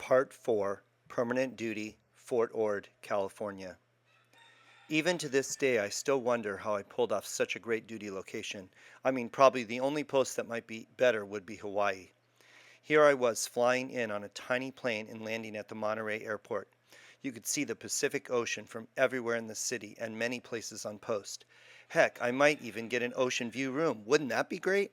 Part 4, Permanent Duty, Fort Ord, California. Even to this day, I still wonder how I pulled off such a great duty location. I mean, probably the only post that might be better would be Hawaii. Here I was flying in on a tiny plane and landing at the Monterey airport. You could see the Pacific Ocean from everywhere in the city and many places on post. Heck, I might even get an ocean view room. Wouldn't that be great?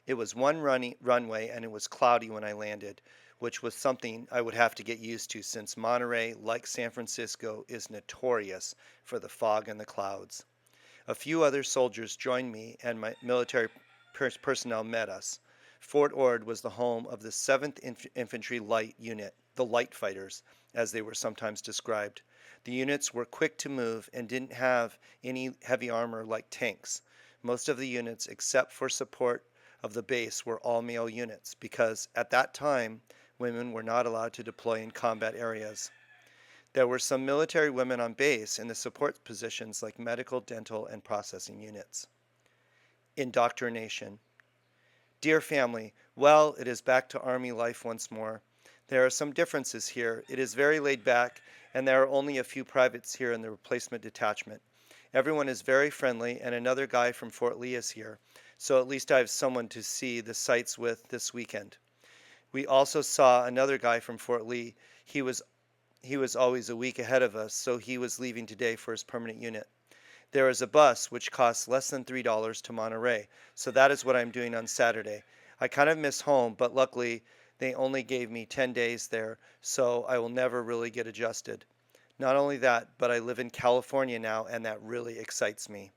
It was one runway and it was cloudy when I landed, which was something I would have to get used to since Monterey, like San Francisco, is notorious for the fog and the clouds. A few other soldiers joined me and my military personnel met us. Fort Ord was the home of the 7th Infantry Light Unit, the Light Fighters, as they were sometimes described. The units were quick to move and didn't have any heavy armor like tanks. Most of the units, except for support of the base, were all male units because at that time women were not allowed to deploy in combat areas. There were some military women on base in the support positions like medical, dental, and processing units. Indoctrination. Dear family, well, it is back to Army life once more. There are some differences here. It is very laid back, and there are only a few privates here in the replacement detachment. Everyone is very friendly, and another guy from Fort Lee is here, so at least I have someone to see the sights with this weekend. We also saw another guy from Fort Lee. He was always a week ahead of us, so he was leaving today for his permanent unit. There is a bus which costs less than $3 to Monterey, so that is what I'm doing on Saturday. I kind of miss home, but luckily they only gave me 10 days there, so I will never really get adjusted. Not only that, but I live in California now, and that really excites me.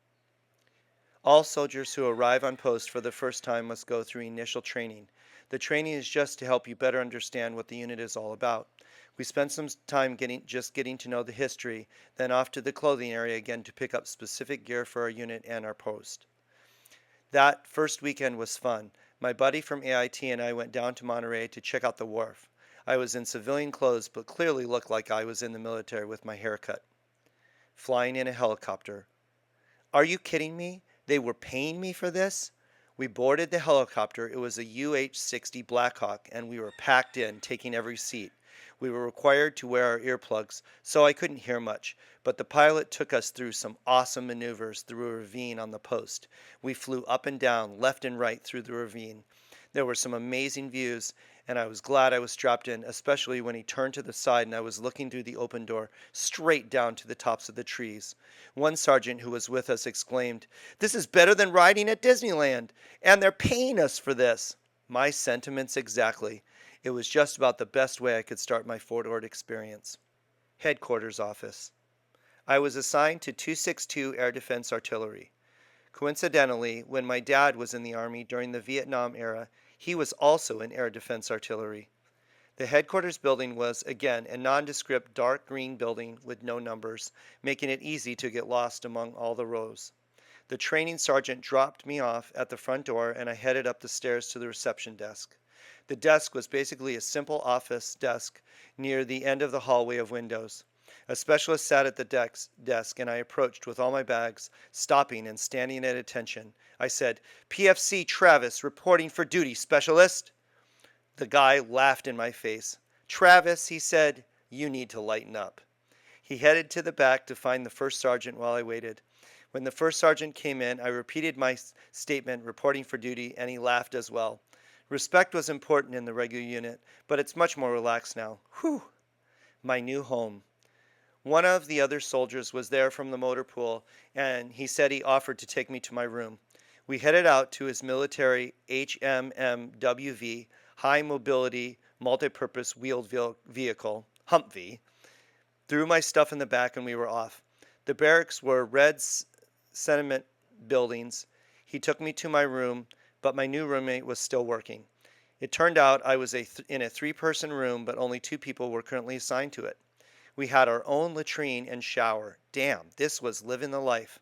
All soldiers who arrive on post for the first time must go through initial training. The training is just to help you better understand what the unit is all about. We spent some time getting to know the history, then off to the clothing area again to pick up specific gear for our unit and our post. That first weekend was fun. My buddy from AIT and I went down to Monterey to check out the wharf. I was in civilian clothes, but clearly looked like I was in the military with my haircut. Flying in a helicopter. Are you kidding me? They were paying me for this? We boarded the helicopter. It was a UH-60 Blackhawk, and we were packed in, taking every seat. We were required to wear our earplugs, so I couldn't hear much, but the pilot took us through some awesome maneuvers through a ravine on the post. We flew up and down, left and right through the ravine. There were some amazing views, and I was glad I was strapped in, especially when he turned to the side and I was looking through the open door, straight down to the tops of the trees. One sergeant who was with us exclaimed, "This is better than riding at Disneyland, and they're paying us for this." My sentiments exactly. It was just about the best way I could start my Fort Ord experience. Headquarters Office. I was assigned to 262 Air Defense Artillery. Coincidentally, when my dad was in the Army during the Vietnam era, he was also in Air Defense Artillery. The headquarters building was, again, a nondescript dark green building with no numbers, making it easy to get lost among all the rows. The training sergeant dropped me off at the front door and I headed up the stairs to the reception desk. The desk was basically a simple office desk near the end of the hallway of windows. A specialist sat at the desk and I approached with all my bags, stopping and standing at attention. I said, "PFC Travis, reporting for duty, specialist." The guy laughed in my face. "Travis," he said, "you need to lighten up." He headed to the back to find the first sergeant while I waited. When the first sergeant came in, I repeated my statement, reporting for duty, and he laughed as well. Respect was important in the regular unit, but it's much more relaxed now. Whew! My new home. One of the other soldiers was there from the motor pool, and he said he offered to take me to my room. We headed out to his military HMMWV, High Mobility Multipurpose Wheeled Vehicle, Humvee, threw my stuff in the back, and we were off. The barracks were red cement buildings. He took me to my room, but my new roommate was still working. It turned out I was in a three-person room, but only two people were currently assigned to it. We had our own latrine and shower. Damn, this was living the life.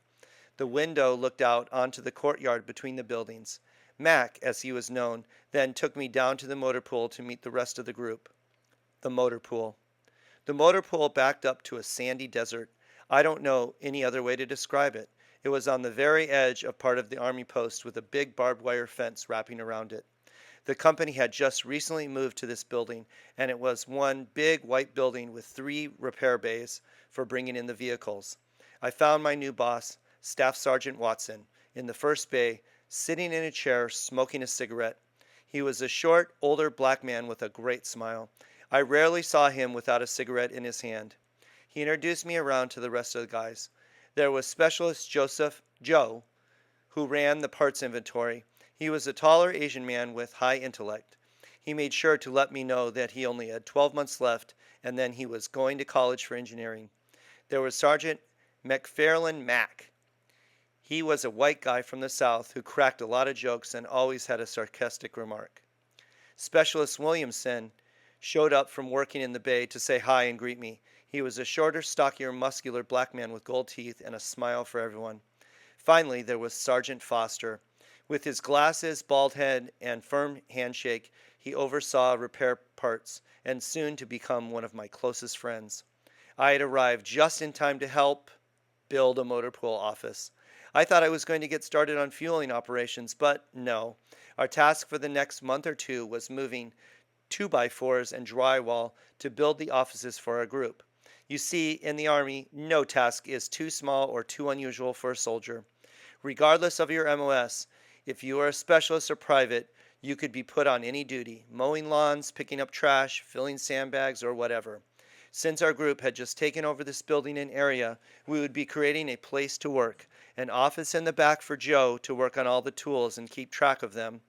The window looked out onto the courtyard between the buildings. Mac, as he was known, then took me down to the motor pool to meet the rest of the group. The motor pool. The motor pool backed up to a sandy desert. I don't know any other way to describe it. It was on the very edge of part of the Army post with a big barbed wire fence wrapping around it. The company had just recently moved to this building, and it was one big white building with 3 repair bays for bringing in the vehicles. I found my new boss, Staff Sergeant Watson, in the first bay, sitting in a chair smoking a cigarette. He was a short, older black man with a great smile. I rarely saw him without a cigarette in his hand. He introduced me around to the rest of the guys. There was Specialist Joe, who ran the parts inventory. He was a taller Asian man with high intellect. He made sure to let me know that he only had 12 months left and then he was going to college for engineering. There was Sergeant McFarland Mack. He was a white guy from the South who cracked a lot of jokes and always had a sarcastic remark. Specialist Williamson showed up from working in the bay to say hi and greet me. He was a shorter, stockier, muscular black man with gold teeth and a smile for everyone. Finally, there was Sergeant Foster. With his glasses, bald head, and firm handshake, he oversaw repair parts and soon to become one of my closest friends. I had arrived just in time to help build a motor pool office. I thought I was going to get started on fueling operations, but no. Our task for the next month or two was moving 2x4s and drywall to build the offices for our group. You see, in the Army, no task is too small or too unusual for a soldier. Regardless of your MOS, if you are a specialist or private, you could be put on any duty, mowing lawns, picking up trash, filling sandbags, or whatever. Since our group had just taken over this building and area, we would be creating a place to work, an office in the back for Joe to work on all the tools and keep track of them,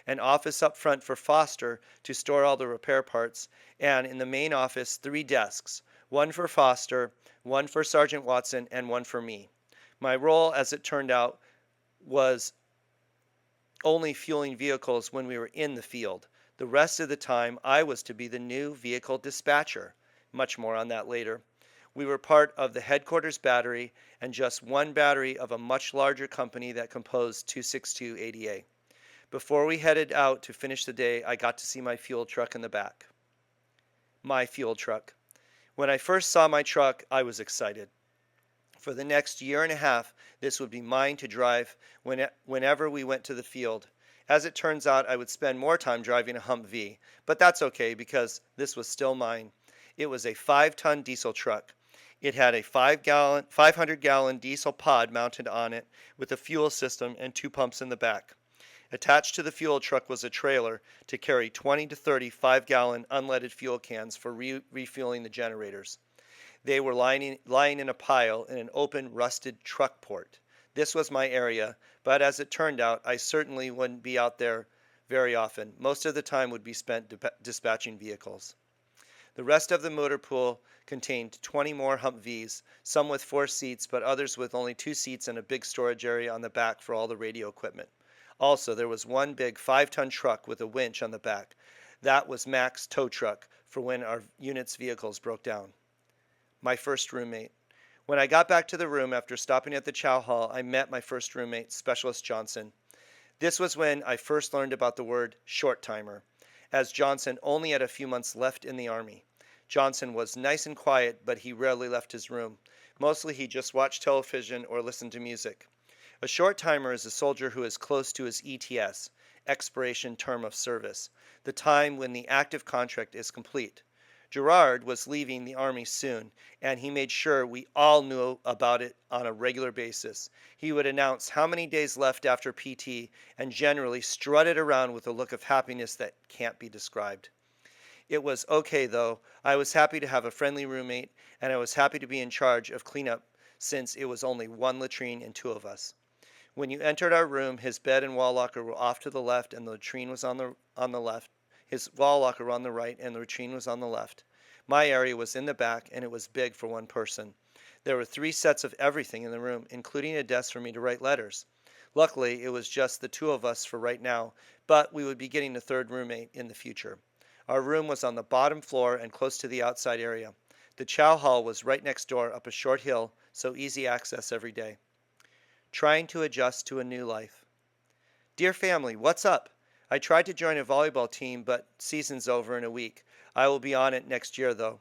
an office up front for Foster to store all the repair parts, and in the main office, 3 desks, one for Foster, one for Sergeant Watson, and one for me. My role, as it turned out, was only fueling vehicles when we were in the field. The rest of the time, I was to be the new vehicle dispatcher. Much more on that later. We were part of the headquarters battery and just one battery of a much larger company that composed 262 ADA. Before we headed out to finish the day, I got to see my fuel truck in the back. My fuel truck. When I first saw my truck, I was excited. For the next year and a half, this would be mine to drive whenever we went to the field. As it turns out, I would spend more time driving a Humvee, but that's okay because this was still mine. It was a 5-ton diesel truck. It had a 500-gallon diesel pod mounted on it with a fuel system and 2 pumps in the back. Attached to the fuel truck was a trailer to carry 20 to 30 5-gallon unleaded fuel cans for refueling the generators. They were lying in a pile in an open, rusted truck port. This was my area, but as it turned out, I certainly wouldn't be out there very often. Most of the time would be spent dispatching vehicles. The rest of the motor pool contained 20 more Humvees, some with 4 seats, but others with only 2 seats and a big storage area on the back for all the radio equipment. Also, there was one big 5-ton truck with a winch on the back. That was Mac's tow truck for when our unit's vehicles broke down. My first roommate. When I got back to the room after stopping at the chow hall, I met my first roommate, Specialist Johnson. This was when I first learned about the word short timer, as Johnson only had a few months left in the Army. Johnson was nice and quiet, but he rarely left his room. Mostly he just watched television or listened to music. A short timer is a soldier who is close to his ETS, expiration term of service, the time when the active contract is complete. Gerard was leaving the Army soon, and he made sure we all knew about it on a regular basis. He would announce how many days left after PT and generally strutted around with a look of happiness that can't be described. It was okay, though. I was happy to have a friendly roommate, and I was happy to be in charge of cleanup since it was only 1 latrine and 2 of us. When you entered our room, his bed and wall locker were off to the left, and the latrine was on the left. His wall locker on the right, and the latrine was on the left. My area was in the back, and it was big for 1 person. There were 3 sets of everything in the room, including a desk for me to write letters. Luckily, it was just the 2 of us for right now, but we would be getting a 3rd roommate in the future. Our room was on the bottom floor and close to the outside area. The chow hall was right next door up a short hill, so easy access every day. Trying to adjust to a new life. Dear family, what's up? I tried to join a volleyball team, but season's over in a week. I will be on it next year, though.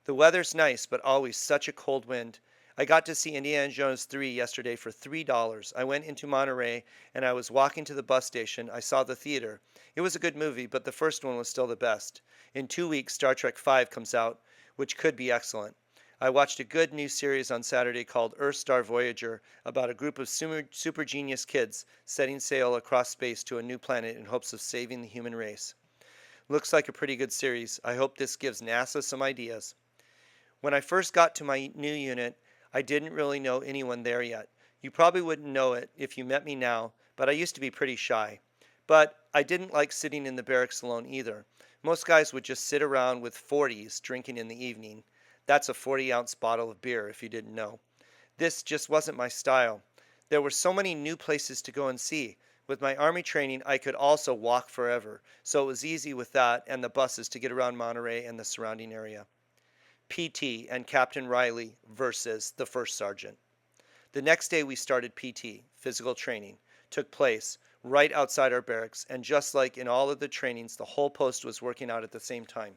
The weather's nice, but always such a cold wind. I got to see Indiana Jones 3 yesterday for $3. I went into Monterey and I was walking to the bus station. I saw the theater. It was a good movie, but the first one was still the best. In 2 weeks, Star Trek V comes out, which could be excellent. I watched a good new series on Saturday called Earthstar Voyager about a group of super genius kids setting sail across space to a new planet in hopes of saving the human race. Looks like a pretty good series. I hope this gives NASA some ideas. When I first got to my new unit, I didn't really know anyone there yet. You probably wouldn't know it if you met me now, but I used to be pretty shy. But I didn't like sitting in the barracks alone either. Most guys would just sit around with 40s drinking in the evening. That's a 40-ounce bottle of beer, if you didn't know. This just wasn't my style. There were so many new places to go and see. With my Army training, I could also walk forever, so it was easy with that and the buses to get around Monterey and the surrounding area. PT and Captain Riley versus the first sergeant. The next day we started PT, physical training, took place right outside our barracks, and just like in all of the trainings, the whole post was working out at the same time.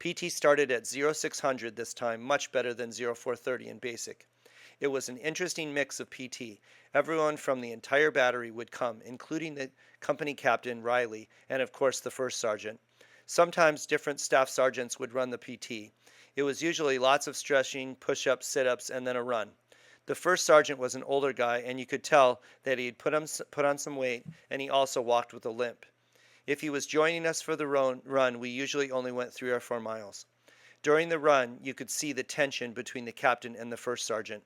PT started at 0600 this time, much better than 0430 in basic. It was an interesting mix of PT. Everyone from the entire battery would come, including the company captain, Riley, and of course the first sergeant. Sometimes different staff sergeants would run the PT. It was usually lots of stretching, push-ups, sit-ups, and then a run. The first sergeant was an older guy, and you could tell that he had put on some weight, and he also walked with a limp. If he was joining us for the run, we usually only went 3 or 4 miles. During the run, you could see the tension between the captain and the first sergeant.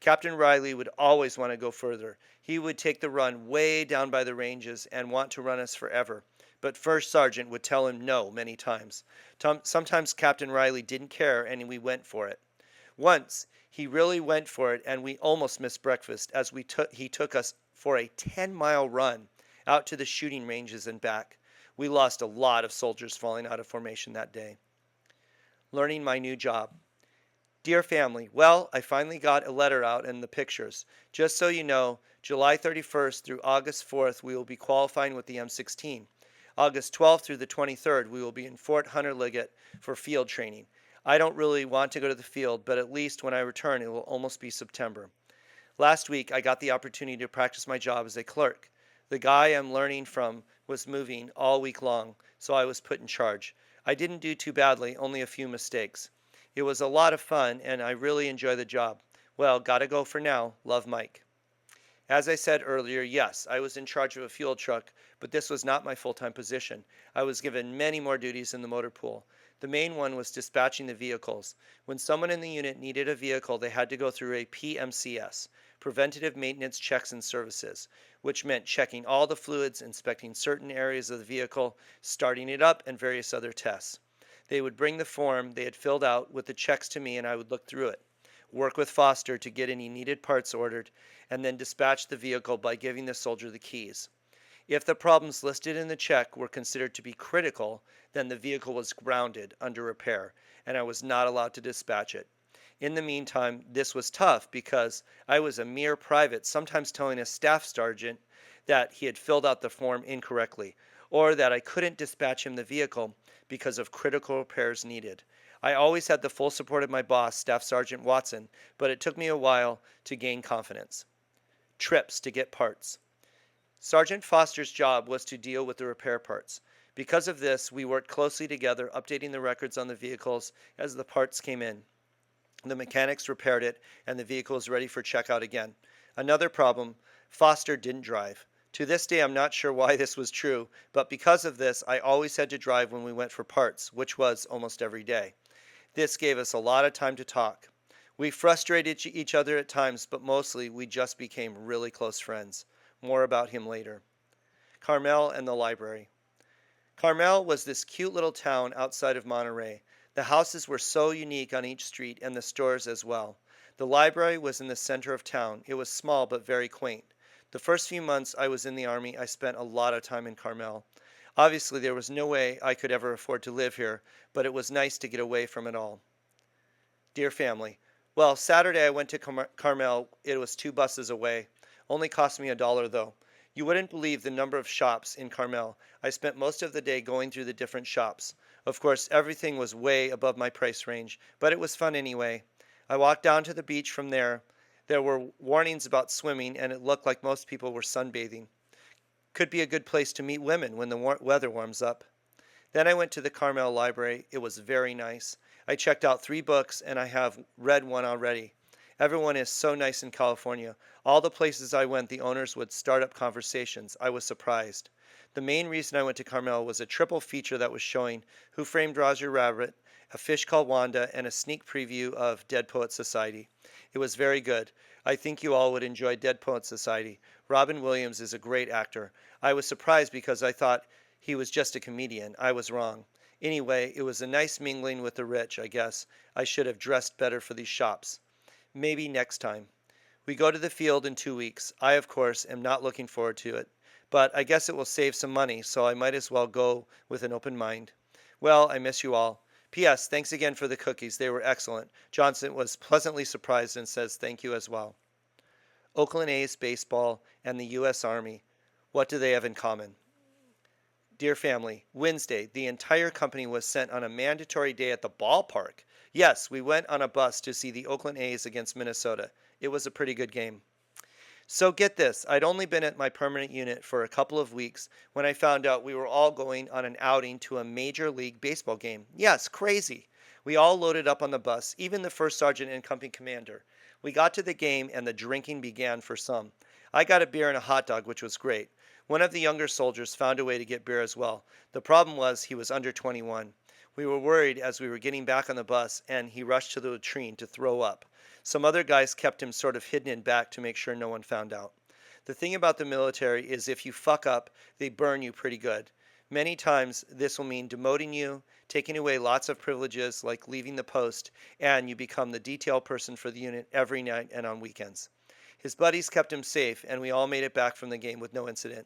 Captain Riley would always want to go further. He would take the run way down by the ranges and want to run us forever. But First Sergeant would tell him no many times. Sometimes Captain Riley didn't care and we went for it. Once, he really went for it and we almost missed breakfast as he took us for a 10-mile run out to the shooting ranges and back. We lost a lot of soldiers falling out of formation that day. Learning my new job. Dear family, well, I finally got a letter out and the pictures. Just so you know, July 31st through August 4th, we will be qualifying with the M16. August 12th through the 23rd, we will be in Fort Hunter Liggett for field training. I don't really want to go to the field, but at least when I return, it will almost be September. Last week, I got the opportunity to practice my job as a clerk. The guy I'm learning from was moving all week long, so I was put in charge. I didn't do too badly, only a few mistakes. It was a lot of fun, and I really enjoy the job. Well, gotta go for now. Love, Mike. As I said earlier, yes, I was in charge of a fuel truck, but this was not my full-time position. I was given many more duties in the motor pool. The main one was dispatching the vehicles. When someone in the unit needed a vehicle, they had to go through a PMCS, Preventative Maintenance Checks and Services, which meant checking all the fluids, inspecting certain areas of the vehicle, starting it up, and various other tests. They would bring the form they had filled out with the checks to me and I would look through it, work with Foster to get any needed parts ordered, and then dispatch the vehicle by giving the soldier the keys. If the problems listed in the check were considered to be critical, then the vehicle was grounded under repair, and I was not allowed to dispatch it. In the meantime, this was tough because I was a mere private, sometimes telling a staff sergeant that he had filled out the form incorrectly, or that I couldn't dispatch him the vehicle because of critical repairs needed. I always had the full support of my boss, Staff Sergeant Watson, but it took me a while to gain confidence. Trips to get parts. Sergeant Foster's job was to deal with the repair parts. Because of this, we worked closely together, updating the records on the vehicles as the parts came in. The mechanics repaired it, and the vehicle was ready for checkout again. Another problem, Foster didn't drive. To this day, I'm not sure why this was true, but because of this, I always had to drive when we went for parts, which was almost every day. This gave us a lot of time to talk. We frustrated each other at times, but mostly we just became really close friends. More about him later. Carmel and the library. Carmel was this cute little town outside of Monterey. The houses were so unique on each street and the stores as well. The library was in the center of town. It was small but very quaint. The first few months I was in the Army, I spent a lot of time in Carmel. Obviously, there was no way I could ever afford to live here, but it was nice to get away from it all. Dear family, well, Saturday I went to Carmel. It was 2 buses away. Only cost me $1 though. You wouldn't believe the number of shops in Carmel. I spent most of the day going through the different shops. Of course, everything was way above my price range, but it was fun anyway. I walked down to the beach from there. There were warnings about swimming, and it looked like most people were sunbathing. Could be a good place to meet women when the weather warms up. Then I went to the Carmel Library. It was very nice. I checked out 3 books, and I have read one already. Everyone is so nice in California. All the places I went, the owners would start up conversations. I was surprised. The main reason I went to Carmel was a triple feature that was showing Who Framed Roger Rabbit, A Fish Called Wanda, and a sneak preview of Dead Poet Society. It was very good. I think you all would enjoy Dead Poet Society. Robin Williams is a great actor. I was surprised because I thought he was just a comedian. I was wrong. Anyway, it was a nice mingling with the rich, I guess. I should have dressed better for these shops. Maybe next time. We go to the field in 2 weeks. I, of course, am not looking forward to it. But I guess it will save some money, so I might as well go with an open mind. Well, I miss you all. P.S. Thanks again for the cookies. They were excellent. Johnson was pleasantly surprised and says thank you as well. Oakland A's baseball and the U.S. Army. What do they have in common? Dear family, Wednesday, the entire company was sent on a mandatory day at the ballpark. Yes, we went on a bus to see the Oakland A's against Minnesota. It was a pretty good game. So get this, I'd only been at my permanent unit for a couple of weeks when I found out we were all going on an outing to a Major League Baseball game. Yes, crazy. We all loaded up on the bus, even the first sergeant and company commander. We got to the game and the drinking began for some. I got a beer and a hot dog, which was great. One of the younger soldiers found a way to get beer as well. The problem was he was under 21. We were worried as we were getting back on the bus and he rushed to the latrine to throw up. Some other guys kept him sort of hidden in back to make sure no one found out. The thing about the military is if you fuck up, they burn you pretty good. Many times this will mean demoting you, taking away lots of privileges like leaving the post, and you become the detail person for the unit every night and on weekends. His buddies kept him safe, and we all made it back from the game with no incident.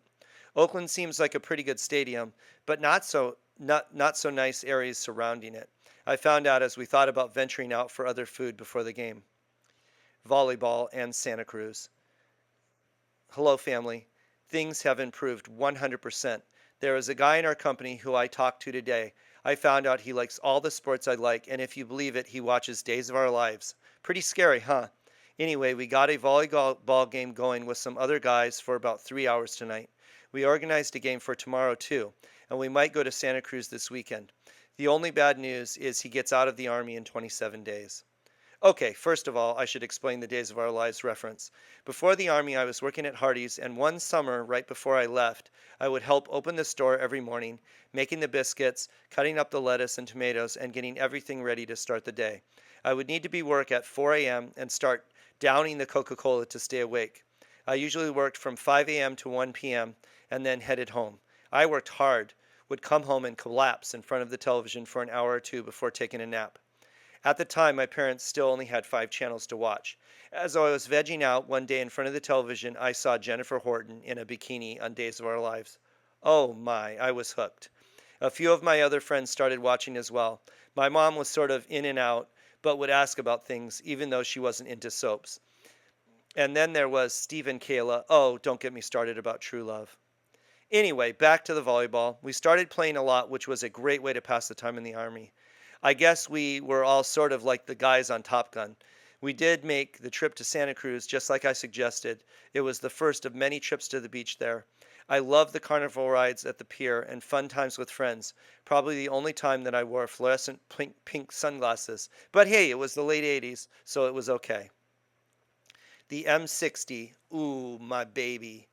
Oakland seems like a pretty good stadium, but not so nice areas surrounding it. I found out as we thought about venturing out for other food before the game. Volleyball and Santa Cruz. Hello, family. Things have improved 100%. There is a guy in our company who I talked to today. I found out he likes all the sports I like, and if you believe it, he watches Days of Our Lives. Pretty scary, huh? Anyway, we got a volleyball game going with some other guys for about 3 hours tonight. We organized a game for tomorrow too, and we might go to Santa Cruz this weekend. The only bad news is he gets out of the Army in 27 days. Okay, first of all, I should explain the Days of Our Lives reference. Before the Army, I was working at Hardee's, and one summer, right before I left, I would help open the store every morning, making the biscuits, cutting up the lettuce and tomatoes, and getting everything ready to start the day. I would need to be work at 4 a.m. and start downing the Coca-Cola to stay awake. I usually worked from 5 a.m. to 1 p.m. and then headed home. I worked hard, would come home and collapse in front of the television for an hour or two before taking a nap. At the time, my parents still only had 5 channels to watch. As I was vegging out one day in front of the television, I saw Jennifer Horton in a bikini on Days of Our Lives. Oh my, I was hooked. A few of my other friends started watching as well. My mom was sort of in and out, but would ask about things, even though she wasn't into soaps. And then there was Steve and Kayla. Oh, don't get me started about True Love. Anyway, back to the volleyball. We started playing a lot, which was a great way to pass the time in the Army. I guess we were all sort of like the guys on Top Gun. We did make the trip to Santa Cruz just like I suggested. It was the first of many trips to the beach there. I love the carnival rides at the pier and fun times with friends. Probably the only time that I wore fluorescent pink sunglasses. But hey, it was the late 80s, so it was okay. The M60. Ooh, my baby.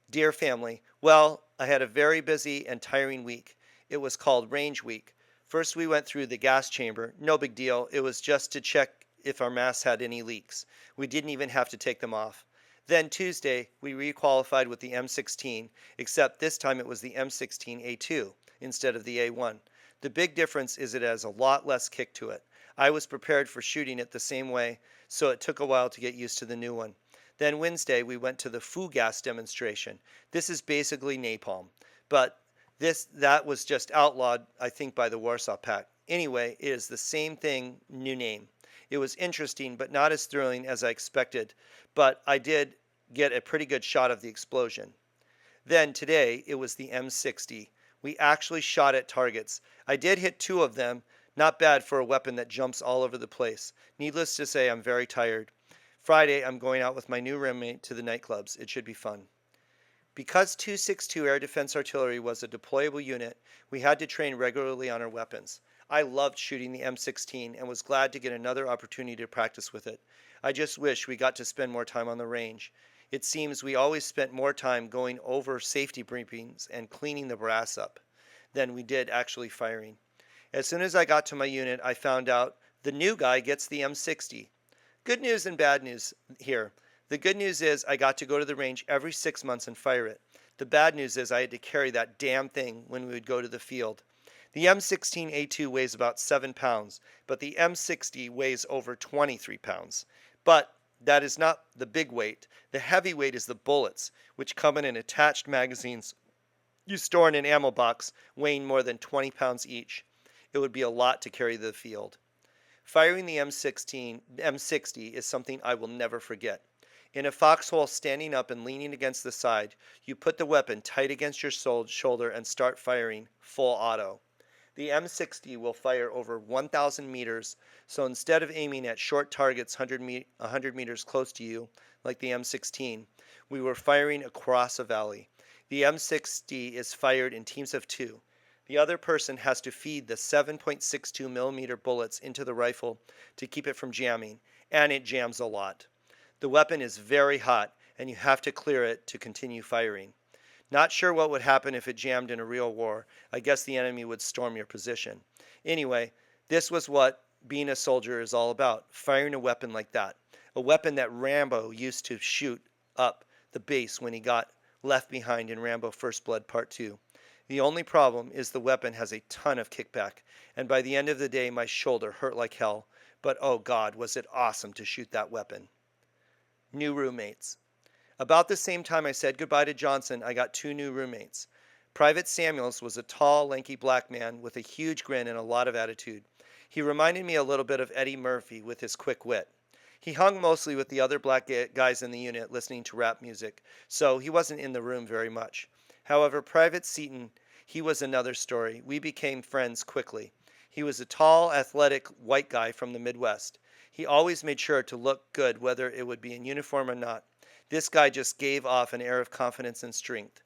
Dear family, well, I had a very busy and tiring week. It was called Range Week. First, we went through the gas chamber. No big deal. It was just to check if our masks had any leaks. We didn't even have to take them off. Then Tuesday, we requalified with the M16, except this time it was the M16A2 instead of the A1. The big difference is it has a lot less kick to it. I was prepared for shooting it the same way, so it took a while to get used to the new one. Then Wednesday, we went to the Foo Gas demonstration. This is basically napalm, but that was just outlawed, I think, by the Warsaw Pact. Anyway, it is the same thing, new name. It was interesting, but not as thrilling as I expected, but I did get a pretty good shot of the explosion. Then today, it was the M60. We actually shot at targets. I did hit 2 of them, Not bad for a weapon that jumps all over the place. Needless to say, I'm very tired. Friday, I'm going out with my new roommate to the nightclubs. It should be fun. Because 262 Air Defense Artillery was a deployable unit, we had to train regularly on our weapons. I loved shooting the M16 and was glad to get another opportunity to practice with it. I just wish we got to spend more time on the range. It seems we always spent more time going over safety briefings and cleaning the brass up than we did actually firing. As soon as I got to my unit, I found out the new guy gets the M60. Good news and bad news here. The good news is I got to go to the range every 6 months and fire it. The bad news is I had to carry that damn thing when we would go to the field. The M16A2 weighs about 7 pounds, but the M60 weighs over 23 pounds. But that is not the big weight. The heavy weight is the bullets, which come in attached magazines you store in an ammo box weighing more than 20 pounds each. It would be a lot to carry to the field. Firing the M60 is something I will never forget. In a foxhole standing up and leaning against the side, you put the weapon tight against your shoulder and start firing full auto. The M60 will fire over 1,000 meters, so instead of aiming at short targets 100 meters close to you, like the M16, we were firing across a valley. The M60 is fired in teams of two. The other person has to feed the 7.62 millimeter bullets into the rifle to keep it from jamming, and it jams a lot. The weapon is very hot, and you have to clear it to continue firing. Not sure what would happen if it jammed in a real war. I guess the enemy would storm your position. Anyway, this was what being a soldier is all about, firing a weapon like that. A weapon that Rambo used to shoot up the base when he got left behind in Rambo First Blood Part 2. The only problem is the weapon has a ton of kickback, and by the end of the day my shoulder hurt like hell, but oh God, was it awesome to shoot that weapon. New roommates. About the same time I said goodbye to Johnson, I got two new roommates. Private Samuels was a tall, lanky black man with a huge grin and a lot of attitude. He reminded me a little bit of Eddie Murphy with his quick wit. He hung mostly with the other black guys in the unit listening to rap music, so he wasn't in the room very much. However, Private Seaton, he was another story. We became friends quickly. He was a tall, athletic white guy from the Midwest. He always made sure to look good whether it would be in uniform or not. This guy just gave off an air of confidence and strength.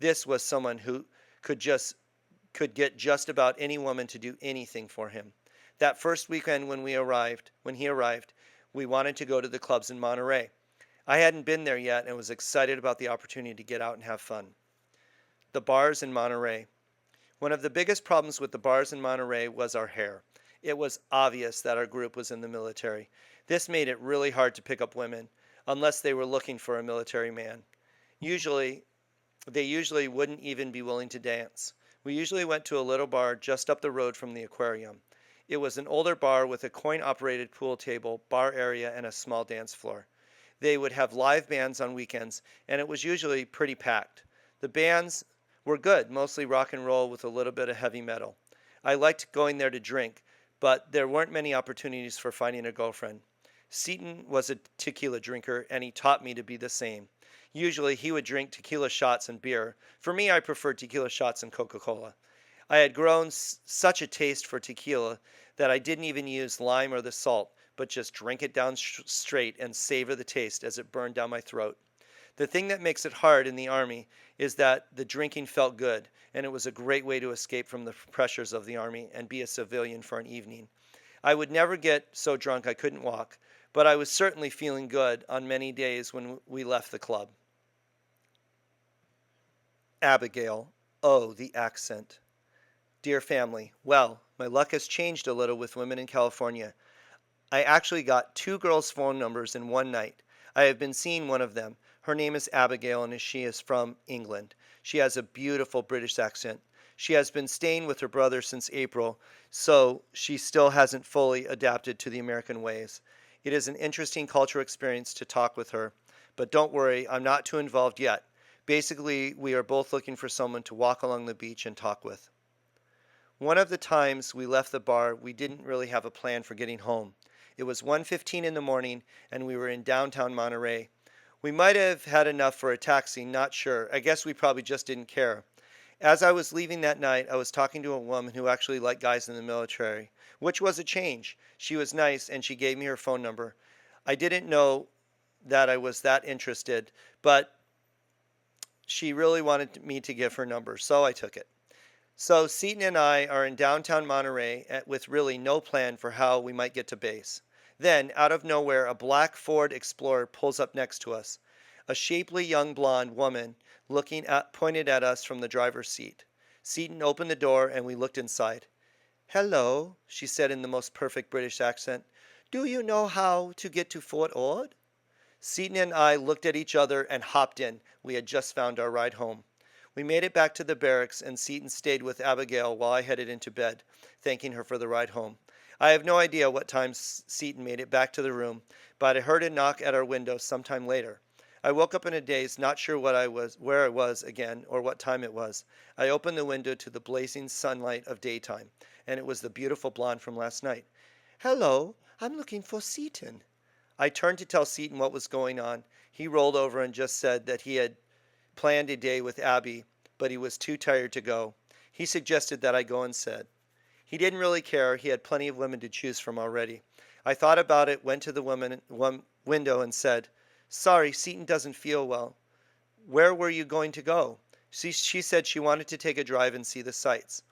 This was someone who could get just about any woman to do anything for him. That first weekend when he arrived, we wanted to go to the clubs in Monterey. I hadn't been there yet and was excited about the opportunity to get out and have fun. The bars in Monterey. One of the biggest problems with the bars in Monterey was our hair. It was obvious that our group was in the military. This made it really hard to pick up women, unless they were looking for a military man. They usually wouldn't even be willing to dance. We usually went to a little bar just up the road from the aquarium. It was an older bar with a coin-operated pool table, bar area, and a small dance floor. They would have live bands on weekends, and it was usually pretty packed. The bands were good, mostly rock and roll with a little bit of heavy metal. I liked going there to drink, but there weren't many opportunities for finding a girlfriend. Seaton was a tequila drinker, and he taught me to be the same. Usually he would drink tequila shots and beer. For me, I preferred tequila shots and Coca-Cola. I had grown such a taste for tequila that I didn't even use lime or the salt, but just drank it down straight and savor the taste as it burned down my throat. The thing that makes it hard in the Army is that the drinking felt good, and it was a great way to escape from the pressures of the Army and be a civilian for an evening. I would never get so drunk I couldn't walk, but I was certainly feeling good on many days when we left the club. Abigail. Oh, the accent. Dear family, well, my luck has changed a little with women in California. I actually got two girls' phone numbers in one night. I have been seeing one of them. Her name is Abigail, and she is from England. She has a beautiful British accent. She has been staying with her brother since April, so she still hasn't fully adapted to the American ways. It is an interesting cultural experience to talk with her, but don't worry, I'm not too involved yet. Basically, we are both looking for someone to walk along the beach and talk with. One of the times we left the bar, we didn't really have a plan for getting home. It was 1:15 in the morning, and we were in downtown Monterey. We might have had enough for a taxi, not sure. I guess we probably just didn't care. As I was leaving that night, I was talking to a woman who actually liked guys in the military, which was a change. She was nice and she gave me her phone number. I didn't know that I was that interested, but she really wanted me to give her number, so I took it. So Seaton and I are in downtown Monterey with really no plan for how we might get to base. Then, out of nowhere, a black Ford Explorer pulls up next to us. A shapely young blonde woman pointed at us from the driver's seat. Seaton opened the door and we looked inside. "Hello," she said in the most perfect British accent. "Do you know how to get to Fort Ord?" Seaton and I looked at each other and hopped in. We had just found our ride home. We made it back to the barracks, and Seaton stayed with Abigail while I headed into bed, thanking her for the ride home. I have no idea what time Seaton made it back to the room, but I heard a knock at our window sometime later. I woke up in a daze, not sure where I was again, or what time it was. I opened the window to the blazing sunlight of daytime, and it was the beautiful blonde from last night. "Hello, I'm looking for Seaton." I turned to tell Seaton what was going on. He rolled over and just said that he had planned a day with Abby, but he was too tired to go. He suggested that I go instead. He didn't really care. He had plenty of women to choose from already. I thought about it, went to the window and said, "Sorry, Seaton doesn't feel well. Where were you going to go?" She said she wanted to take a drive and see the sights.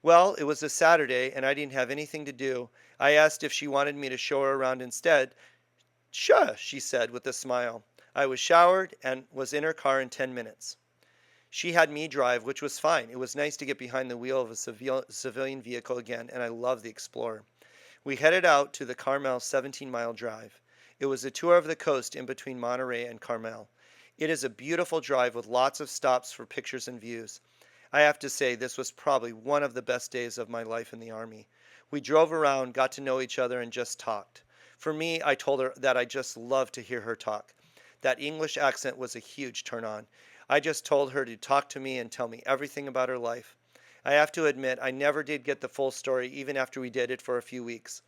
Well, it was a Saturday and I didn't have anything to do. I asked if she wanted me to show her around instead. "Sure," she said with a smile. I was showered and was in her car in 10 minutes. She had me drive, which was fine. It was nice to get behind the wheel of a civilian vehicle again, and I love the Explorer. We headed out to the Carmel 17-mile drive. It was a tour of the coast in between Monterey and Carmel. It is a beautiful drive with lots of stops for pictures and views. I have to say, this was probably one of the best days of my life in the Army. We drove around, got to know each other, and just talked. For me, I told her that I just loved to hear her talk. That English accent was a huge turn on. I just told her to talk to me and tell me everything about her life. I have to admit, I never did get the full story even after we did it for a few weeks.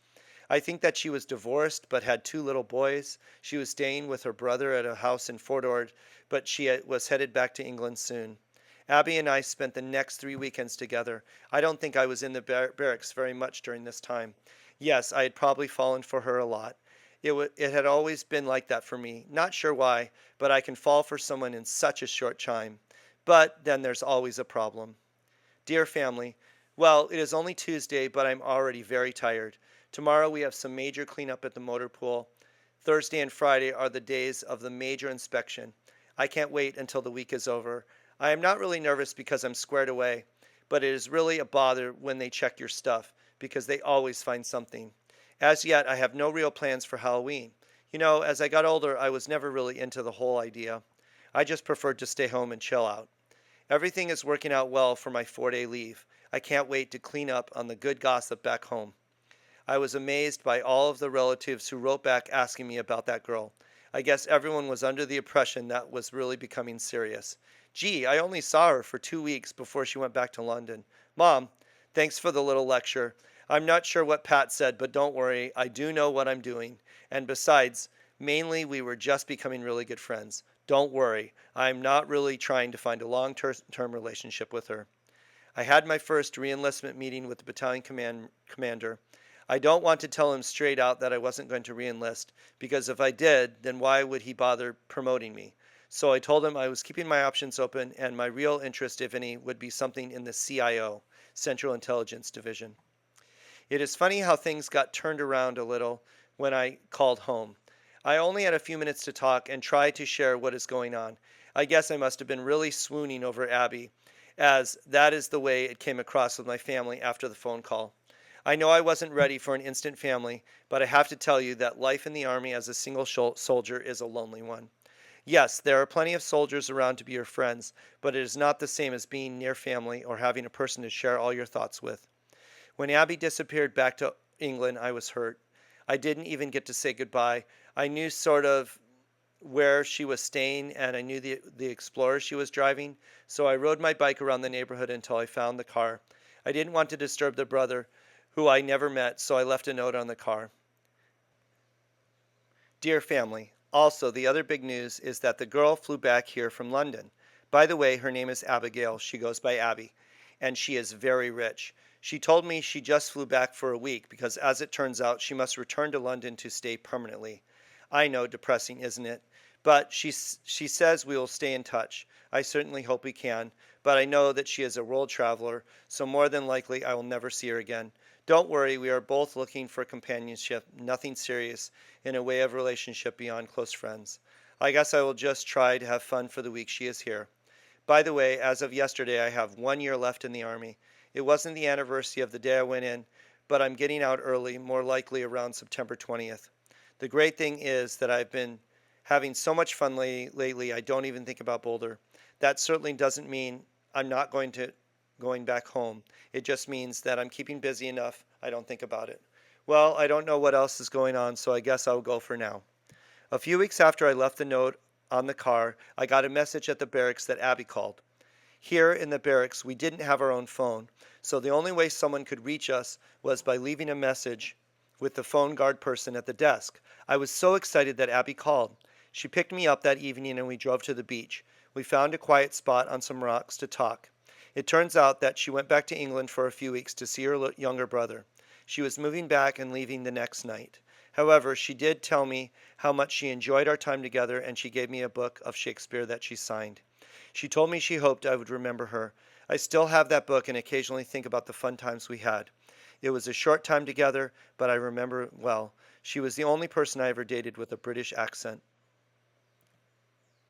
I think that she was divorced but had two little boys. She was staying with her brother at a house in Fort Ord, but she was headed back to England soon. Abby and I spent the next 3 weekends together. I don't think I was in the barracks very much during this time. Yes, I had probably fallen for her a lot. It had always been like that for me. Not sure why, but I can fall for someone in such a short time. But then there's always a problem. Dear family, well, it is only Tuesday, but I'm already very tired. Tomorrow we have some major cleanup at the motor pool. Thursday and Friday are the days of the major inspection. I can't wait until the week is over. I am not really nervous because I'm squared away, but it is really a bother when they check your stuff because they always find something. As yet, I have no real plans for Halloween. You know, as I got older, I was never really into the whole idea. I just preferred to stay home and chill out. Everything is working out well for my 4-day leave. I can't wait to clean up on the good gossip back home. I was amazed by all of the relatives who wrote back asking me about that girl. I guess everyone was under the impression that was really becoming serious. Gee, I only saw her for 2 weeks before she went back to London. Mom, thanks for the little lecture. I'm not sure what Pat said, but don't worry, I do know what I'm doing. And besides, mainly we were just becoming really good friends. Don't worry, I'm not really trying to find a long-term relationship with her. I had my first re-enlistment meeting with the battalion commander. I don't want to tell him straight out that I wasn't going to re-enlist, because if I did, then why would he bother promoting me? So I told him I was keeping my options open and my real interest, if any, would be something in the CIO, Central Intelligence Division. It is funny how things got turned around a little when I called home. I only had a few minutes to talk and try to share what is going on. I guess I must have been really swooning over Abby, as that is the way it came across with my family after the phone call. I know I wasn't ready for an instant family, but I have to tell you that life in the Army as a single soldier is a lonely one. Yes, there are plenty of soldiers around to be your friends, but it is not the same as being near family or having a person to share all your thoughts with. When Abby disappeared back to England, I was hurt. I didn't even get to say goodbye. I knew sort of where she was staying and I knew the Explorer she was driving, so I rode my bike around the neighborhood until I found the car. I didn't want to disturb the brother, who I never met, so I left a note on the car. Dear family, also the other big news is that the girl flew back here from London. By the way, her name is Abigail. She goes by Abby, and she is very rich. She told me she just flew back for a week because, as it turns out, she must return to London to stay permanently. I know, depressing, isn't it? But she says we will stay in touch. I certainly hope we can, but I know that she is a world traveler, so more than likely I will never see her again. Don't worry, we are both looking for companionship, nothing serious in a way of relationship beyond close friends. I guess I will just try to have fun for the week she is here. By the way, as of yesterday, I have 1 year left in the Army. It wasn't the anniversary of the day I went in, but I'm getting out early, more likely around September 20th. The great thing is that I've been having so much fun lately, I don't even think about Boulder. That certainly doesn't mean I'm not going back home. It just means that I'm keeping busy enough I don't think about it. Well, I don't know what else is going on, so I guess I'll go for now. A few weeks after I left the note on the car, I got a message at the barracks that Abby called. Here in the barracks, we didn't have our own phone, so the only way someone could reach us was by leaving a message with the phone guard person at the desk. I was so excited that Abby called. She picked me up that evening and we drove to the beach. We found a quiet spot on some rocks to talk. It turns out that she went back to England for a few weeks to see her younger brother. She was moving back and leaving the next night. However, she did tell me how much she enjoyed our time together, and she gave me a book of Shakespeare that she signed. She told me she hoped I would remember her. I still have that book and occasionally think about the fun times we had. It was a short time together, but I remember it well. She was the only person I ever dated with a British accent.